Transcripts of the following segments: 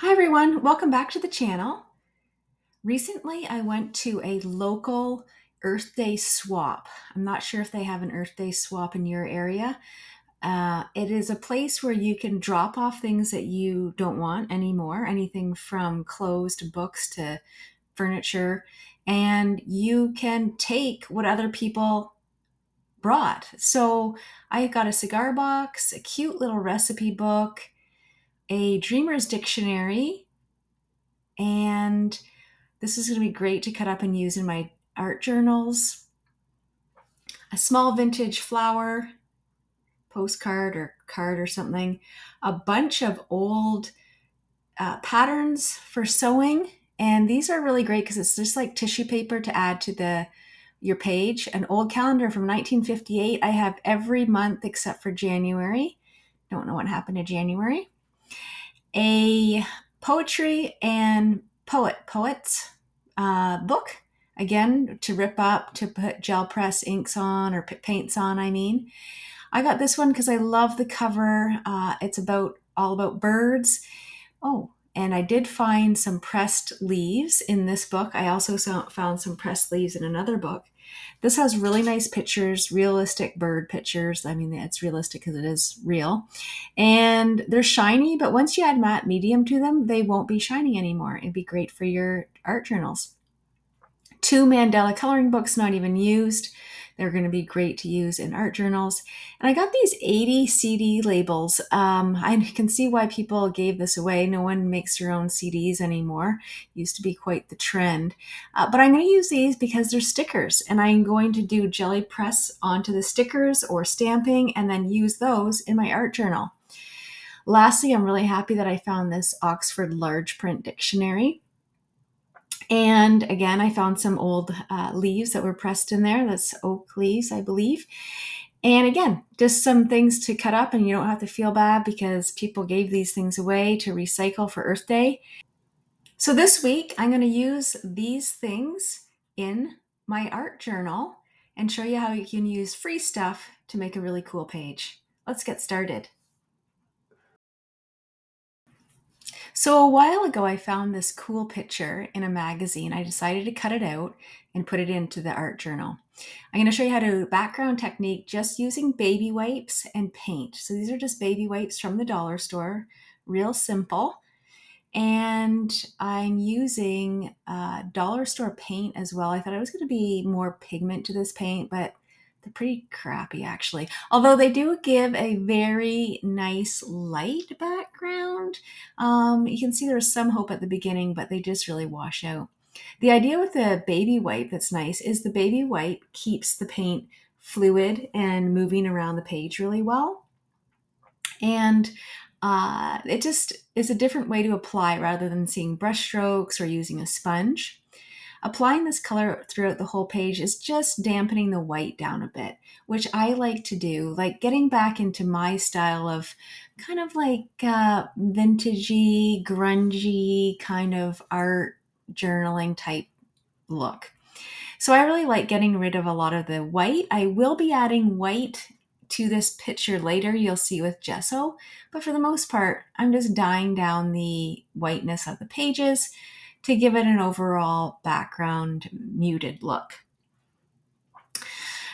Hi everyone, welcome back to the channel. Recently I went to a local Earth Day swap. I'm not sure if they have an Earth Day swap in your area. It is a place where you can drop off things that you don't want anymore, anything from clothes to books to furniture, and you can take what other people brought. So I got a cigar box, a cute little recipe book, a dreamer's dictionary, and this is going to be great to cut up and use in my art journals. A small vintage flower, postcard or card or something. A bunch of old patterns for sewing. And these are really great because it's just like tissue paper to add to your page. An old calendar from 1958. I have every month except for January. Don't know what happened to January. A poetry and poets book, again, to rip up, to put gel press inks on, or paints on, I mean. I got this one because I love the cover. It's all about birds. Oh, and I did find some pressed leaves in this book. I also found some pressed leaves in another book. This has really nice pictures, realistic bird pictures. I mean, it's realistic because it is real. And they're shiny, but once you add matte medium to them, they won't be shiny anymore. It'd be great for your art journals. 2 Mandala coloring books, not even used. They're going to be great to use in art journals. And I got these 80 CD labels. I can see why people gave this away. No one makes their own CDs anymore. Used to be quite the trend. But I'm going to use these because they're stickers, and I'm going to do jelly press onto the stickers or stamping and then use those in my art journal. Lastly, I'm really happy that I found this Oxford Large Print Dictionary. And again, I found some old leaves that were pressed in there. That's oak leaves, I believe. And again, just some things to cut up, and you don't have to feel bad because people gave these things away to recycle for Earth Day. So this week, I'm going to use these things in my art journal and show you how you can use free stuff to make a really cool page. Let's get started. So a while ago, I found this cool picture in a magazine. I decided to cut it out and put it into the art journal. I'm going to show you how to do background technique just using baby wipes and paint. So these are just baby wipes from the dollar store, real simple. And I'm using dollar store paint as well. I thought it was going to be more pigment to this paint, but they're pretty crappy actually. Although they do give a very nice light background. You can see there's some hope at the beginning, but they just really wash out. The idea with the baby wipe that's nice is the baby wipe keeps the paint fluid and moving around the page really well. And it just is a different way to apply rather than seeing brush strokes or using a sponge. Applying this color throughout the whole page is just dampening the white down a bit, which I like to do, like getting back into my style of kind of like vintagey, grungy kind of art journaling type look. So I really like getting rid of a lot of the white. I will be adding white to this picture later, you'll see with gesso, but for the most part, I'm just dyeing down the whiteness of the pages to give it an overall background muted look.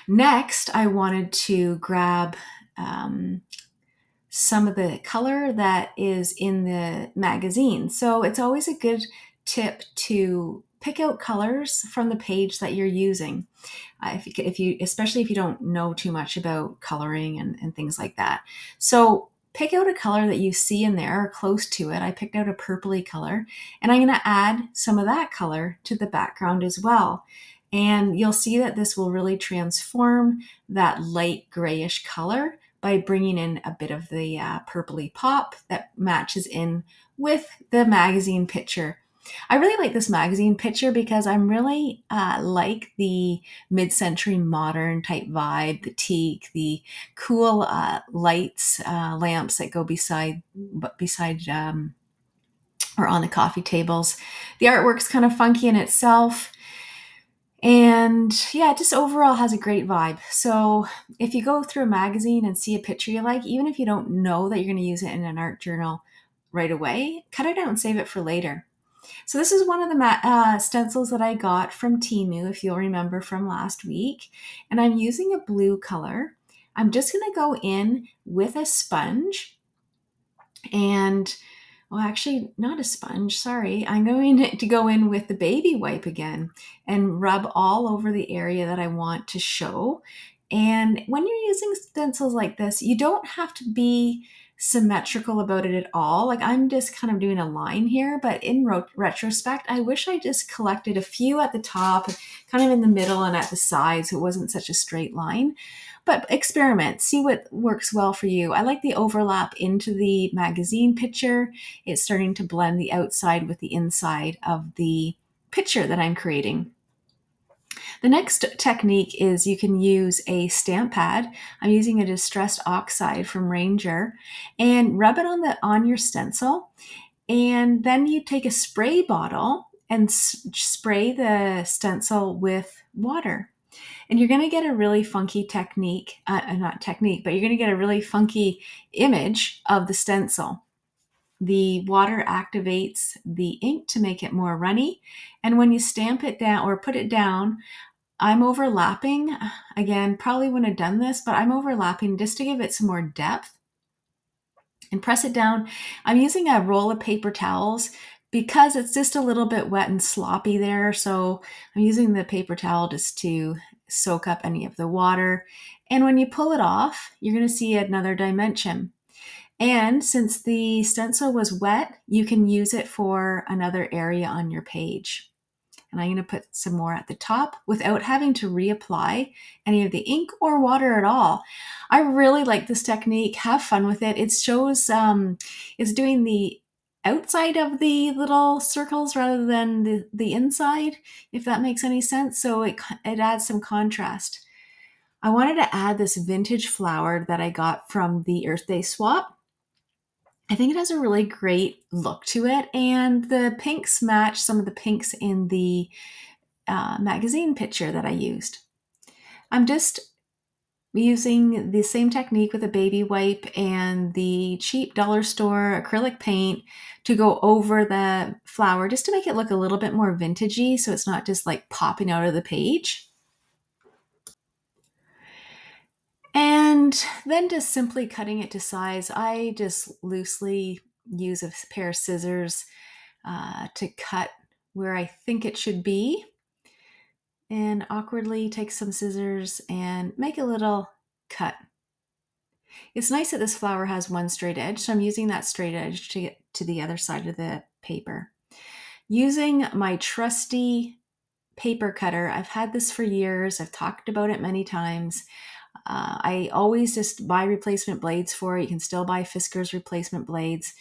Next, I wanted to grab some of the color that is in the magazine. So it's always a good tip to pick out colors from the page that you're using. Especially if you don't know too much about coloring and things like that. So pick out a color that you see in there or close to it. I picked out a purpley color, and I'm going to add some of that color to the background as well. And you'll see that this will really transform that light grayish color by bringing in a bit of the purpley pop that matches in with the magazine picture. I really like this magazine picture because I'm really like the mid-century modern type vibe, the teak, the cool lights, lamps that go beside or on the coffee tables. The artwork's kind of funky in itself. And yeah, it just overall has a great vibe. So if you go through a magazine and see a picture you like, even if you don't know that you're going to use it in an art journal, right away, cut it out and save it for later. So this is one of the stencils that I got from Temu, if you'll remember from last week. And I'm using a blue color. I'm just going to go in with a sponge and, well, actually not a sponge, sorry. I'm going to go in with the baby wipe again and rub all over the area that I want to show. And when you're using stencils like this, you don't have to be symmetrical about it at all. Like I'm just kind of doing a line here, but in retrospect, I wish I just collected a few at the top, kind of in the middle and at the sides, so it wasn't such a straight line. But experiment, see what works well for you. I like the overlap into the magazine picture. It's starting to blend the outside with the inside of the picture that I'm creating. The next technique is you can use a stamp pad. I'm using a distressed oxide from Ranger and rub it on your stencil. And then you take a spray bottle and spray the stencil with water. And you're going to get a really funky technique, not technique, but you're going to get a really funky image of the stencil. The water activates the ink to make it more runny. And when you stamp it down or put it down, I'm overlapping. Again, probably wouldn't have done this, but I'm overlapping just to give it some more depth and press it down. I'm using a roll of paper towels because it's just a little bit wet and sloppy there. So I'm using the paper towel just to soak up any of the water. And when you pull it off, you're going to see another dimension. And since the stencil was wet, you can use it for another area on your page. And I'm going to put some more at the top without having to reapply any of the ink or water at all. I really like this technique. Have fun with it. It shows, it's doing the outside of the little circles rather than the inside, if that makes any sense. So it adds some contrast. I wanted to add this vintage flower that I got from the Earth Day swap. I think it has a really great look to it, and the pinks match some of the pinks in the magazine picture that I used. I'm just using the same technique with a baby wipe and the cheap dollar store acrylic paint to go over the flower just to make it look a little bit more vintagey so it's not just like popping out of the page. And then just simply cutting it to size. I just loosely use a pair of scissors to cut where I think it should be, and awkwardly take some scissors and make a little cut. It's nice that this flower has one straight edge, so I'm using that straight edge to get to the other side of the paper. Using my trusty paper cutter, I've had this for years, I've talked about it many times. I always just buy replacement blades for it. You can still buy Fiskars replacement blades.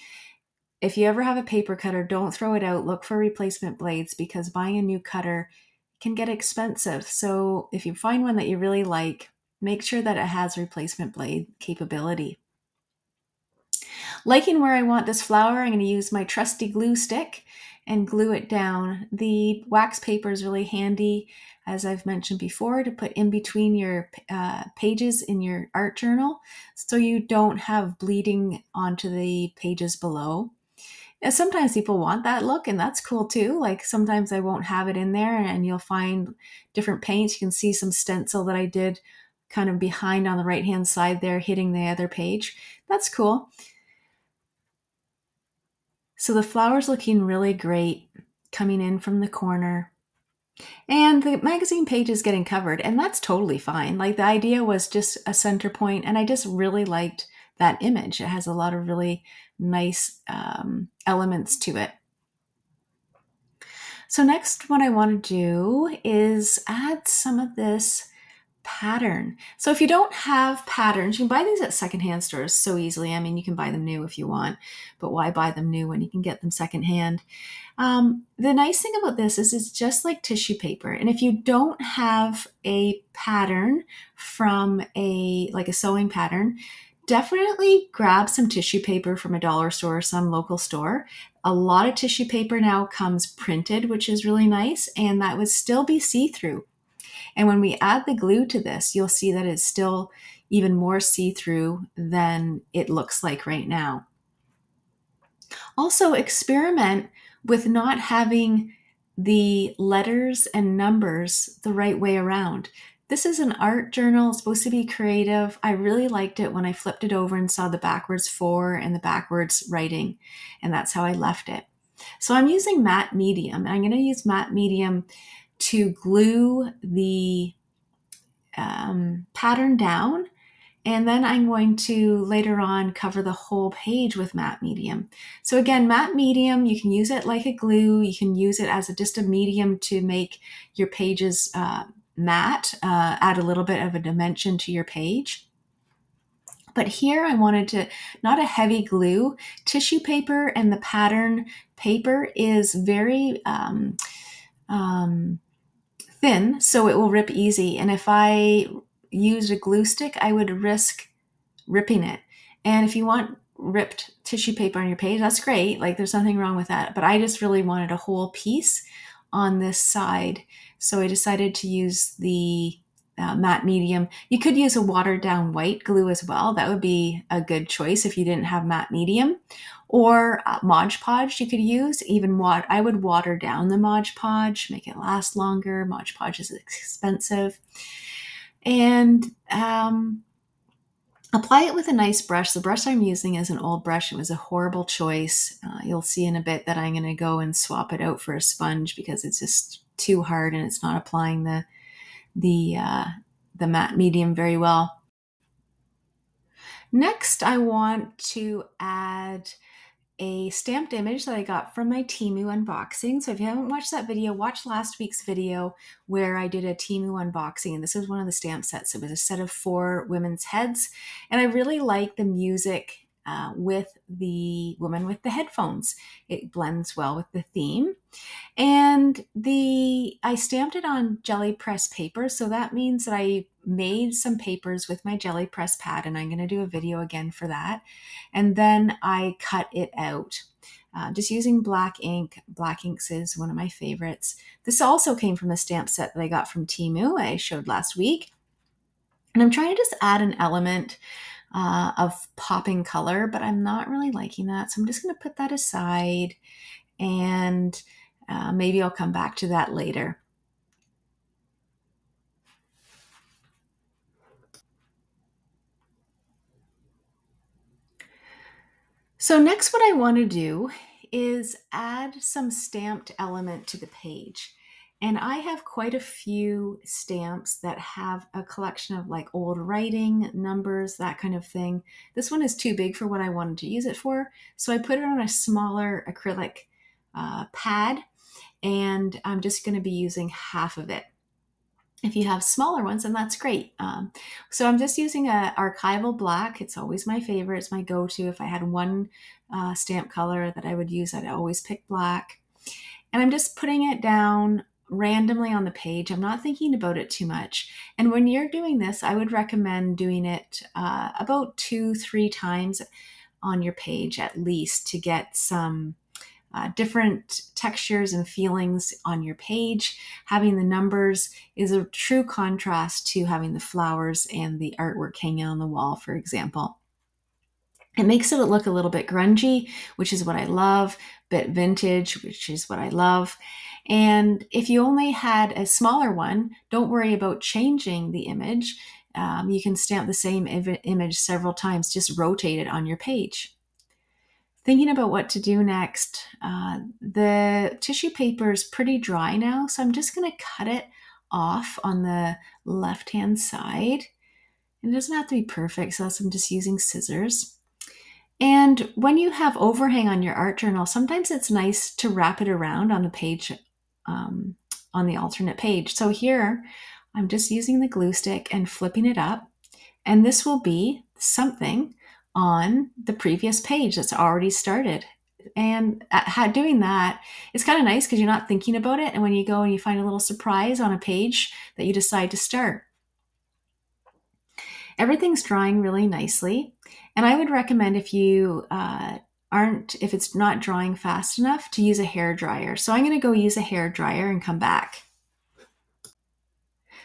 If you ever have a paper cutter, don't throw it out. Look for replacement blades because buying a new cutter can get expensive. So if you find one that you really like, make sure that it has replacement blade capability. Liking where I want this flower, I'm going to use my trusty glue stick and glue it down. The wax paper is really handy, as I've mentioned before, to put in between your pages in your art journal so you don't have bleeding onto the pages below. And sometimes people want that look, and that's cool too. Like sometimes I won't have it in there and you'll find different paints. You can see some stencil that I did kind of behind on the right-hand side there, hitting the other page. That's cool. So the flower's looking really great coming in from the corner. And the magazine page is getting covered, and that's totally fine. Like the idea was just a center point, and I just really liked that image. It has a lot of really nice elements to it. So next, what I want to do is add some of this pattern. So if you don't have patterns, you can buy these at secondhand stores so easily. I mean, you can buy them new if you want, but why buy them new when you can get them secondhand? The nice thing about this is it's just like tissue paper. And if you don't have a pattern from a sewing pattern, definitely grab some tissue paper from a dollar store or some local store. A lot of tissue paper now comes printed, which is really nice, and that would still be see-through. And when we add the glue to this, you'll see that it's still even more see-through than it looks like right now. Also, experiment with not having the letters and numbers the right way around. This is an art journal, it's supposed to be creative. I really liked it when I flipped it over and saw the backwards 4 and the backwards writing, and that's how I left it. So I'm using matte medium. I'm going to use matte medium to glue the pattern down, and then I'm going to later on cover the whole page with matte medium. So again, matte medium, you can use it like a glue. You can use it as just a medium to make your pages matte, add a little bit of a dimension to your page. But here I wanted to, not a heavy glue. Tissue paper and the pattern paper is very thin, so it will rip easy. And if I used a glue stick, I would risk ripping it. And if you want ripped tissue paper on your page, that's great. Like, there's nothing wrong with that. But I just really wanted a whole piece on this side. So I decided to use the matte medium. You could use a watered down white glue as well. That would be a good choice if you didn't have matte medium. Or Mod Podge you could use. I would water down the Mod Podge, make it last longer. Mod Podge is expensive. And apply it with a nice brush. The brush I'm using is an old brush. It was a horrible choice. You'll see in a bit that I'm going to go and swap it out for a sponge because it's just too hard and it's not applying the matte medium very well. Next, I want to add a stamped image that I got from my Temu unboxing. So if you haven't watched that video, watch last week's video where I did a Temu unboxing, and this was one of the stamp sets. It was a set of 4 women's heads, and I really like the music with the woman with the headphones. It blends well with the theme. And I stamped it on jelly press paper, so that means that I made some papers with my jelly press pad, and I'm going to do a video again for that. And then I cut it out. Just using black ink. Black inks is one of my favorites. This also came from a stamp set that I got from Temu, I showed last week. And I'm trying to just add an element of popping color, but I'm not really liking that. So I'm just going to put that aside, and maybe I'll come back to that later. So next, what I want to do is add some stamped element to the page. And I have quite a few stamps that have a collection of like old writing, numbers, that kind of thing. This one is too big for what I wanted to use it for. So I put it on a smaller acrylic pad, and I'm just going to be using half of it. If you have smaller ones, then that's great. So I'm just using a archival black. It's always my favorite. It's my go-to. If I had one stamp color that I would use, I'd always pick black. And I'm just putting it down randomly on the page. I'm not thinking about it too much. And when you're doing this, I would recommend doing it about 2-3 times on your page at least to get some different textures and feelings on your page. Having the numbers is a true contrast to having the flowers and the artwork hanging on the wall, for example. It makes it look a little bit grungy, which is what I love, bit vintage, which is what I love. And if you only had a smaller one, don't worry about changing the image. You can stamp the same image several times, just rotate it on your page. Thinking about what to do next. The tissue paper is pretty dry now, so I'm just going to cut it off on the left-hand side. It doesn't have to be perfect, so I'm just using scissors. And when you have overhang on your art journal, sometimes it's nice to wrap it around on the page, on the alternate page. So here, I'm just using the glue stick and flipping it up, and this will be something on the previous page that's already started. And doing that, it's kind of nice because you're not thinking about it, and when you go and you find a little surprise on a page that you decide to start. Everything's drying really nicely, and I would recommend if it's not drying fast enough, to use a hair dryer. So I'm going to go use a hair dryer and come back.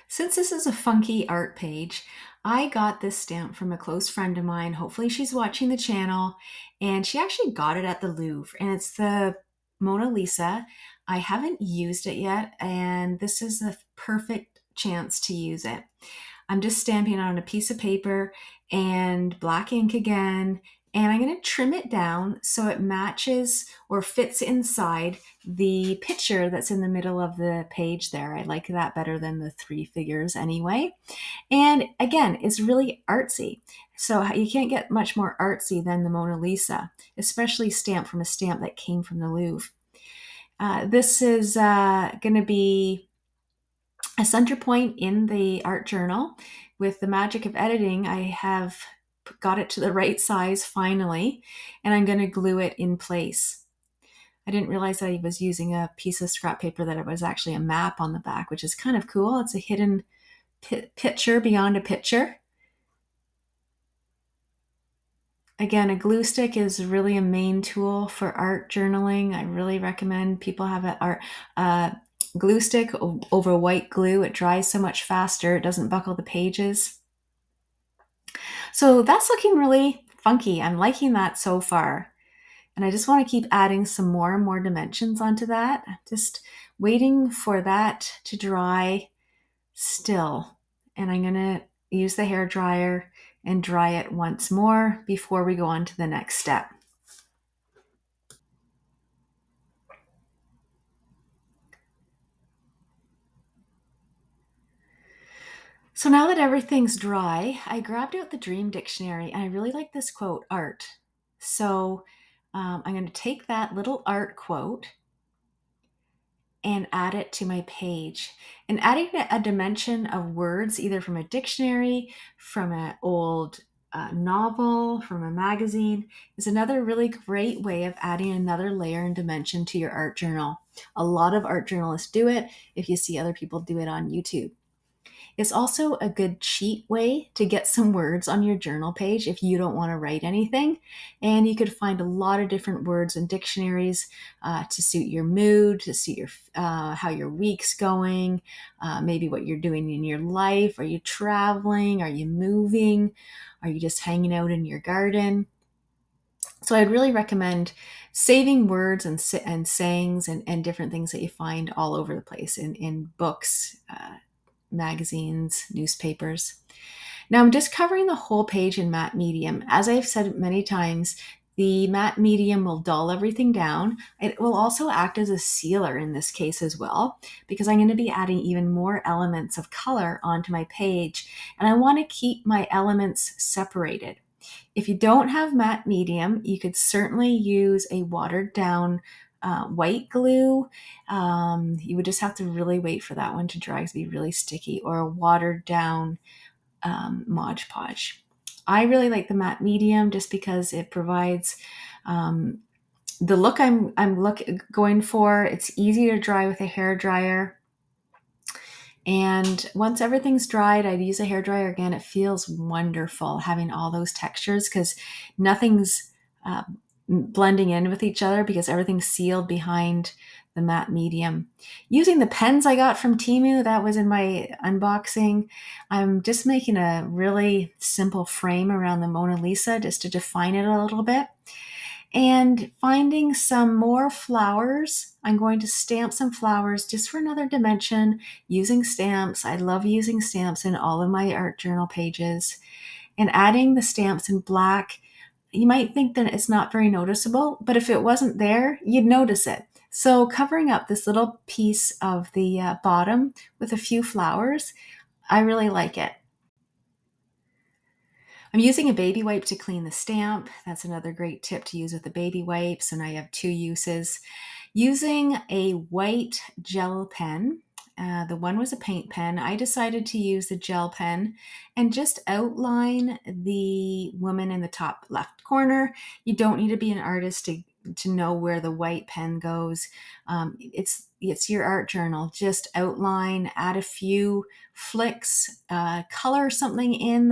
Since this is a funky art page, I got this stamp from a close friend of mine. Hopefully, she's watching the channel. And she actually got it at the Louvre. And it's the Mona Lisa. I haven't used it yet. And this is the perfect chance to use it. I'm just stamping it on a piece of paper and black ink again. And I'm going to trim it down so it matches or fits inside the picture that's in the middle of the page there. I like that better than the three figures anyway. And again, it's really artsy. So you can't get much more artsy than the Mona Lisa, especially stamped from a stamp that came from the Louvre. This is going to be a center point in the art journal. With the magic of editing, I have got it to the right size finally, and I'm going to glue it in place. I didn't realize that I was using a piece of scrap paper that it was actually a map on the back, which is kind of cool. It's a hidden picture beyond a picture. Again, a glue stick is really a main tool for art journaling. I really recommend people have an art glue stick over white glue. It dries so much faster. It doesn't buckle the pages. So that's looking really funky. I'm liking that so far. And I just want to keep adding some more and more dimensions onto that. Just waiting for that to dry still. And I'm going to use the hair dryer and dry it once more before we go on to the next step. So now that everything's dry, I grabbed out the Dream Dictionary and I really like this quote, art. So I'm going to take that little art quote and add it to my page. And adding a dimension of words, either from a dictionary, from an old novel, from a magazine, is another really great way of adding another layer and dimension to your art journal. A lot of art journalists do it if you see other people do it on YouTube. It's also a good cheat way to get some words on your journal page if you don't want to write anything. And you could find a lot of different words in dictionaries to suit your mood, to suit your how your week's going, maybe what you're doing in your life. Are you traveling? Are you moving? Are you just hanging out in your garden? So I'd really recommend saving words and sayings and different things that you find all over the place in books, magazines, newspapers. Now I'm just covering the whole page in matte medium. As I've said many times, the matte medium will dull everything down. It will also act as a sealer in this case as well, because I'm going to be adding even more elements of color onto my page, and I want to keep my elements separated. If you don't have matte medium, you could certainly use a watered down white glue. You would just have to really wait for that one to dry to be really sticky, or a watered down Mod Podge. I really like the matte medium just because it provides the look I'm going for. It's easy to dry with a hair dryer. And once everything's dried, I'd use a hair dryer again. It feels wonderful having all those textures because nothing's blending in with each other because everything's sealed behind the matte medium. Using the pens I got from Temu, that was in my unboxing. I'm just making a really simple frame around the Mona Lisa just to define it a little bit. And finding some more flowers. I'm going to stamp some flowers just for another dimension using stamps. I love using stamps in all of my art journal pages. And adding the stamps in black, you might think that it's not very noticeable, but if it wasn't there, you'd notice it. So covering up this little piece of the bottom with a few flowers, I really like it. I'm using a baby wipe to clean the stamp. That's another great tip to use with the baby wipes, and I have two uses. Using a white gel pen, the one was a paint pen. I decided to use the gel pen and just outline the woman in the top left corner. You don't need to be an artist to know where the white pen goes. It's your art journal. Just outline, add a few flicks, color something in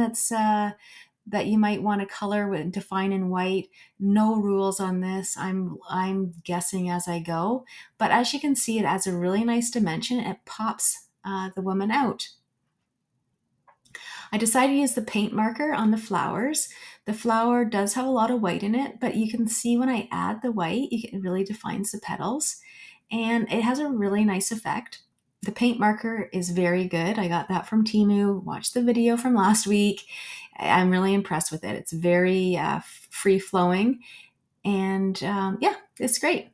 that you might want to color with define in white. No rules on this. I'm guessing as I go, but as you can see, it adds a really nice dimension. It pops the woman out. I decided to use the paint marker on the flowers. The flower does have a lot of white in it, but you can see when I add the white, it really defines the petals, and it has a really nice effect. The paint marker is very good. I got that from Temu, watched the video from last week. I'm really impressed with it. It's very free flowing, and yeah, it's great.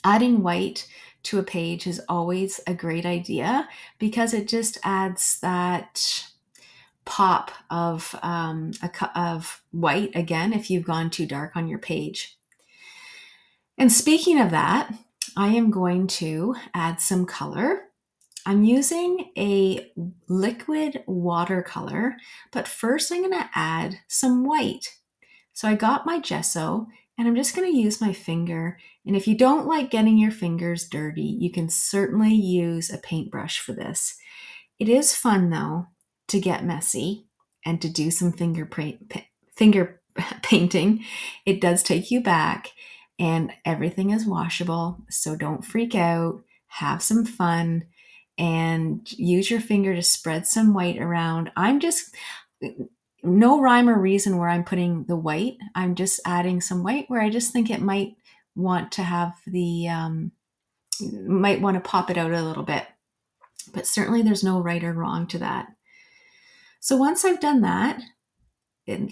Adding white to a page is always a great idea because it just adds that pop of of white again if you've gone too dark on your page. And speaking of that, I am going to add some color. I'm using a liquid watercolor, but first I'm going to add some white. So I got my gesso and I'm just going to use my finger. And if you don't like getting your fingers dirty, you can certainly use a paintbrush for this. It is fun though to get messy and to do some finger painting. It does take you back and everything is washable. So don't freak out, have some fun and use your finger to spread some white around. No rhyme or reason where I'm putting the white. I'm just adding some white where I just think it might want to have might want to pop it out a little bit. But certainly there's no right or wrong to that. So once I've done that,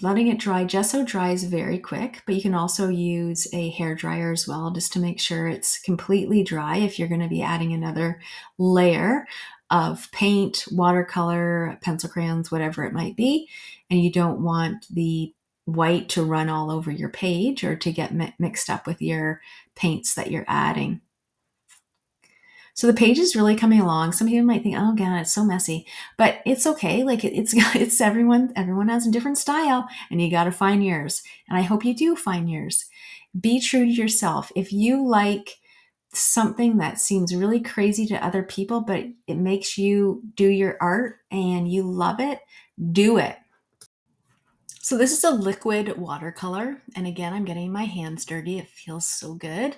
letting it dry, gesso dries very quick, but you can also use a hair dryer as well just to make sure it's completely dry if you're going to be adding another layer of paint, watercolor, pencil crayons, whatever it might be, and you don't want the white to run all over your page or to get mixed up with your paints that you're adding. So the page is really coming along. Some people might think, oh God, it's so messy, but it's okay. Like it's everyone has a different style and you got to find yours. And I hope you do find yours. Be true to yourself. If you like something that seems really crazy to other people, but it makes you do your art and you love it, do it. So this is a liquid watercolor. And again, I'm getting my hands dirty. It feels so good.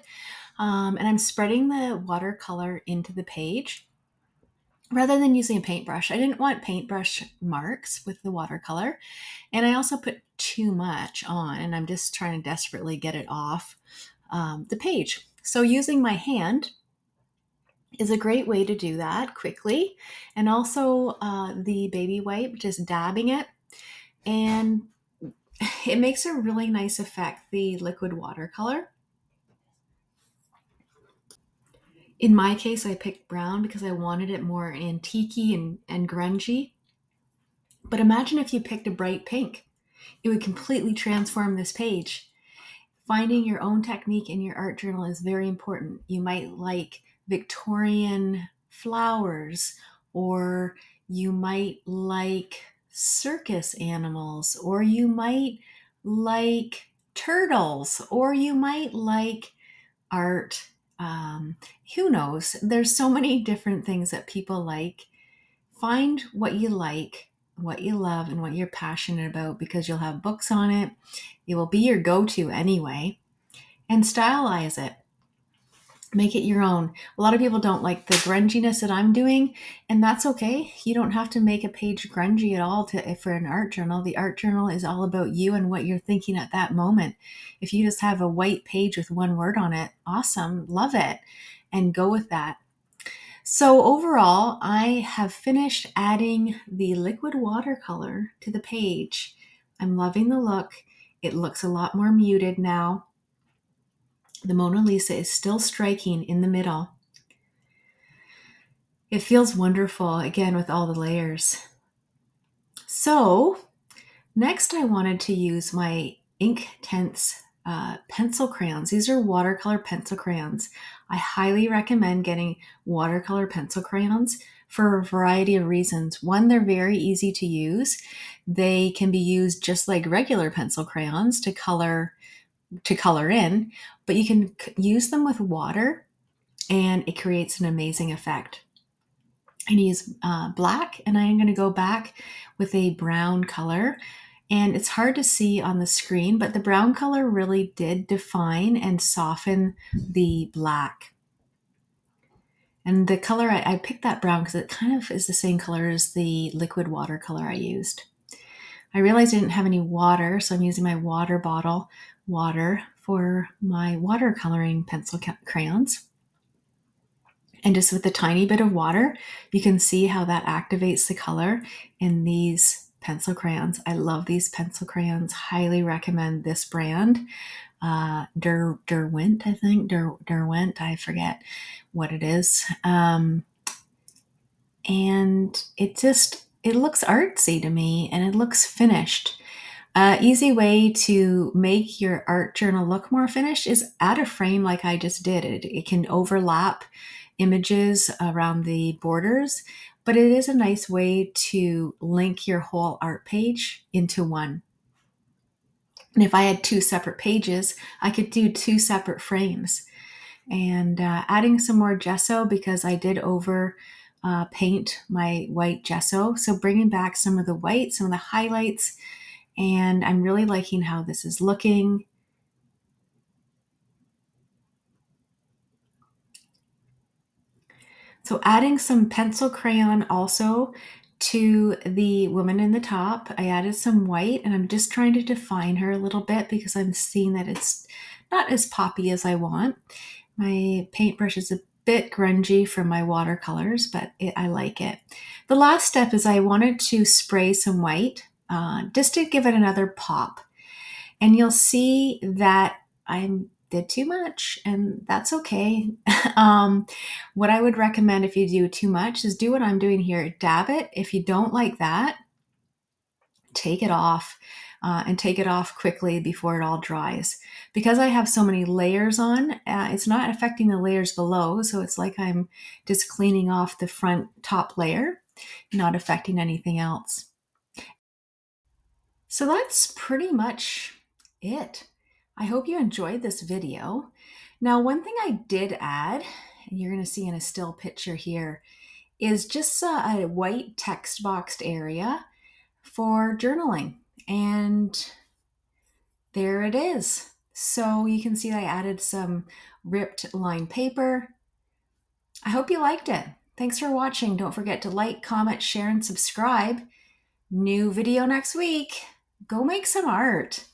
And I'm spreading the watercolor into the page rather than using a paintbrush. I didn't want paintbrush marks with the watercolor. And I also put too much on and I'm just trying to desperately get it off the page. So using my hand is a great way to do that quickly. And also the baby wipe, just dabbing it. And it makes a really nice effect, the liquid watercolor. In my case, I picked brown because I wanted it more antique-y and grungy. But imagine if you picked a bright pink. It would completely transform this page. Finding your own technique in your art journal is very important. You might like Victorian flowers, or you might like circus animals, or you might like turtles, or you might like art. Who knows? There's so many different things that people like. Find what you like, what you love, and what you're passionate about because you'll have books on it. It will be your go-to anyway. And stylize it. Make it your own. A lot of people don't like the grunginess that I'm doing, and that's okay. You don't have to make a page grungy at all for an art journal. The art journal is all about you and what you're thinking at that moment. If you just have a white page with one word on it, awesome, love it, and go with that. So overall, I have finished adding the liquid watercolor to the page. I'm loving the look. It looks a lot more muted now. The Mona Lisa is still striking in the middle. It feels wonderful, again, with all the layers. So next I wanted to use my Inktense pencil crayons. These are watercolor pencil crayons. I highly recommend getting watercolor pencil crayons for a variety of reasons. One, they're very easy to use. They can be used just like regular pencil crayons to color in, but you can use them with water and it creates an amazing effect. I'm going to use black and I'm going to go back with a brown color. And it's hard to see on the screen, but the brown color really did define and soften the black. And the color, I picked that brown because it kind of is the same color as the liquid watercolor I used. I realized I didn't have any water, so I'm using my water bottle water for my watercoloring pencil crayons. And just with a tiny bit of water, you can see how that activates the color in these pencil crayons. I love these pencil crayons. Highly recommend this brand. Derwent, I think. Derwent, I forget what it is. And it looks artsy to me, and it looks finished. Easy way to make your art journal look more finished is add a frame like I just did. It can overlap images around the borders, but it is a nice way to link your whole art page into one. And if I had two separate pages, I could do two separate frames. And adding some more gesso because I did over paint my white gesso. So bringing back some of the white, some of the highlights, and I'm really liking how this is looking. So adding some pencil crayon also to the woman in the top. I added some white, and I'm just trying to define her a little bit because I'm seeing that it's not as poppy as I want. My paintbrush is a bit grungy from my watercolors, but I like it. The last step is I wanted to spray some white just to give it another pop. And you'll see that I did too much, and that's okay. What I would recommend if you do too much is do what I'm doing here. Dab it. If you don't like that, take it off. And take it off quickly before it all dries. Because I have so many layers on, it's not affecting the layers below, so it's like I'm just cleaning off the front top layer, not affecting anything else. So that's pretty much it. I hope you enjoyed this video. Now, one thing I did add, and you're going to see in a still picture here, is just a white text boxed area for journaling. And there it is. So you can see I added some ripped lined paper. I hope you liked it. Thanks for watching. Don't forget to like, comment, share, and subscribe. New video next week. Go make some art.